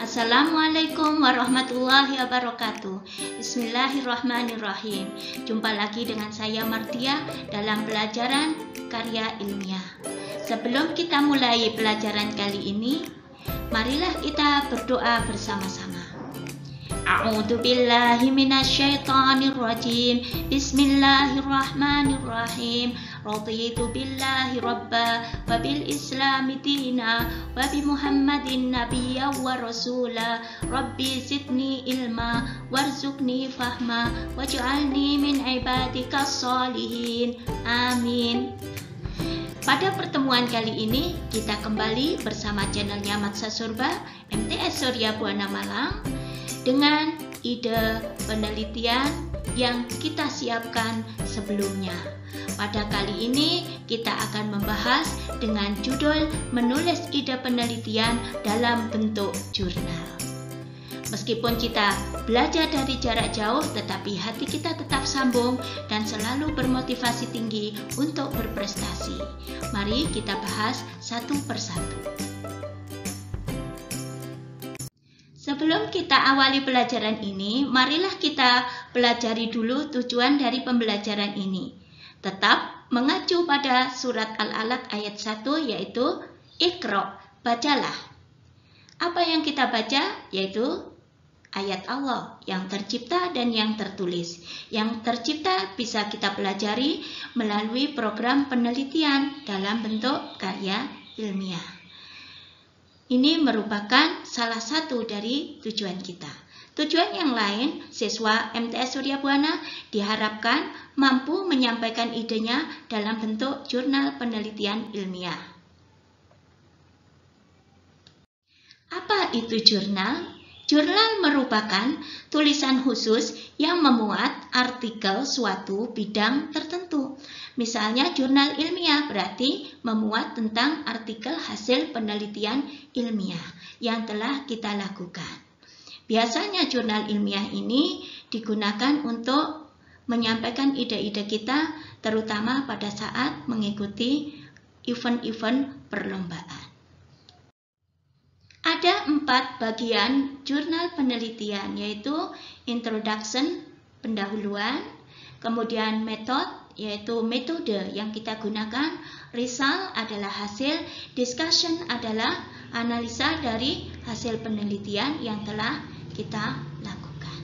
Assalamualaikum warahmatullahi wabarakatuh. Bismillahirrahmanirrahim. Jumpa lagi dengan saya Martia dalam pelajaran karya ilmiah. Sebelum kita mulai pelajaran kali ini, marilah kita berdoa bersama-sama. A'udzu billahi minasyaitonir rajim. Bismillahirrahmanirrahim. Raditu billahi rabba wa bil islami dina wa bi Muhammadin nabiyya wa rasula. Rabbi zidni ilma warzuqni fahma waj'alni min ibadikas sholihin. Amin. Pada pertemuan kali ini kita kembali bersama channelnya Matsa Surba MTS Surya Buana Malang dengan ide penelitian yang kita siapkan sebelumnya. Pada kali ini kita akan membahas dengan judul menulis ide penelitian dalam bentuk jurnal. Meskipun kita belajar dari jarak jauh, tetapi hati kita tetap sambung dan selalu bermotivasi tinggi untuk berprestasi. Mari kita bahas satu persatu. Sebelum kita awali pelajaran ini, marilah kita pelajari dulu tujuan dari pembelajaran ini. Tetap mengacu pada surat Al-Alaq ayat 1, yaitu Iqra, bacalah. Apa yang kita baca? Yaitu ayat Allah yang tercipta dan yang tertulis. Yang tercipta bisa kita pelajari melalui program penelitian dalam bentuk karya ilmiah. Ini merupakan salah satu dari tujuan kita. Tujuan yang lain, siswa MTS Surya Buana diharapkan mampu menyampaikan idenya dalam bentuk jurnal penelitian ilmiah. Apa itu jurnal? Jurnal merupakan tulisan khusus yang memuat artikel suatu bidang tertentu. Misalnya jurnal ilmiah berarti memuat tentang artikel hasil penelitian ilmiah yang telah kita lakukan. Biasanya jurnal ilmiah ini digunakan untuk menyampaikan ide-ide kita, terutama pada saat mengikuti event-event perlombaan. Ada 4 bagian jurnal penelitian, yaitu introduction, pendahuluan, kemudian method, yaitu metode yang kita gunakan, result adalah hasil, discussion adalah analisa dari hasil penelitian yang telah kita lakukan.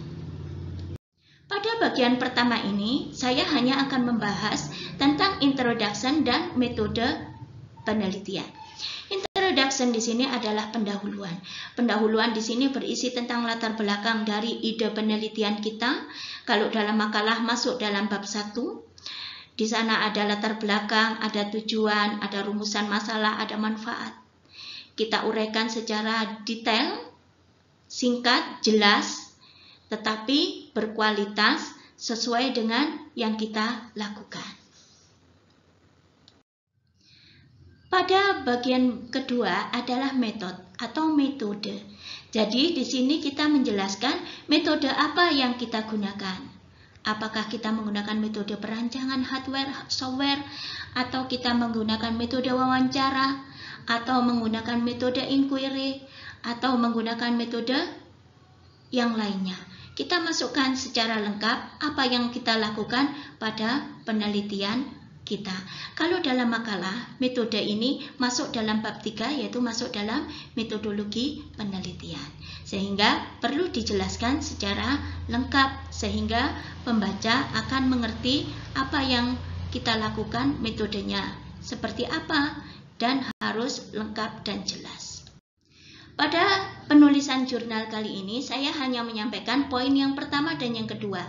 Pada bagian pertama ini, saya hanya akan membahas tentang introduction dan metode penelitian. Introduction di sini adalah pendahuluan. Pendahuluan di sini berisi tentang latar belakang dari ide penelitian kita. Kalau dalam makalah masuk dalam bab 1, di sana ada latar belakang, ada tujuan, ada rumusan masalah, ada manfaat. Kita uraikan secara detail, singkat, jelas, tetapi berkualitas sesuai dengan yang kita lakukan. Pada bagian kedua adalah metode. Jadi di sini kita menjelaskan metode apa yang kita gunakan. Apakah kita menggunakan metode perancangan hardware, software, atau kita menggunakan metode wawancara, atau menggunakan metode inquiry, atau menggunakan metode yang lainnya. Kita masukkan secara lengkap apa yang kita lakukan pada penelitian kita. Kalau dalam makalah, metode ini masuk dalam bab 3, yaitu masuk dalam metodologi penelitian. Sehingga perlu dijelaskan secara lengkap, sehingga pembaca akan mengerti apa yang kita lakukan, metodenya seperti apa, dan harus lengkap dan jelas. Pada penulisan jurnal kali ini, saya hanya menyampaikan poin yang pertama dan yang kedua.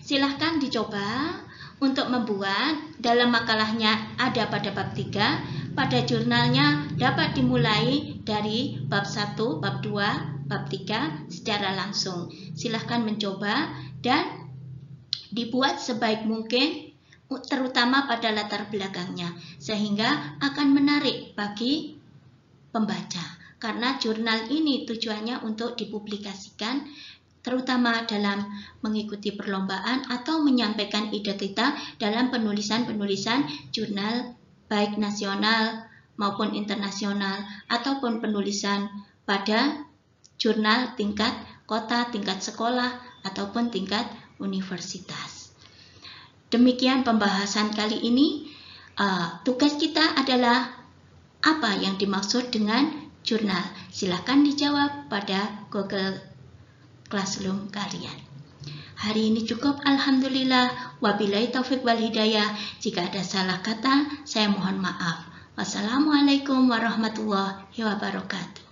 Silahkan dicoba untuk membuat. Dalam makalahnya ada pada bab 3, pada jurnalnya dapat dimulai dari bab 1, bab 2, bab 3 secara langsung. Silahkan mencoba dan dibuat sebaik mungkin, terutama pada latar belakangnya, sehingga akan menarik bagi pembaca. Karena jurnal ini tujuannya untuk dipublikasikan, terutama dalam mengikuti perlombaan atau menyampaikan ide kita dalam penulisan-penulisan jurnal baik nasional maupun internasional, ataupun penulisan pada jurnal tingkat kota, tingkat sekolah, ataupun tingkat universitas. Demikian pembahasan kali ini. Tugas kita adalah apa yang dimaksud dengan jurnal. Silakan dijawab pada Google Classroom kalian. Hari ini cukup, alhamdulillah. Wabillahi taufik wal hidayah. Jika ada salah kata, saya mohon maaf. Wassalamualaikum warahmatullahi wabarakatuh.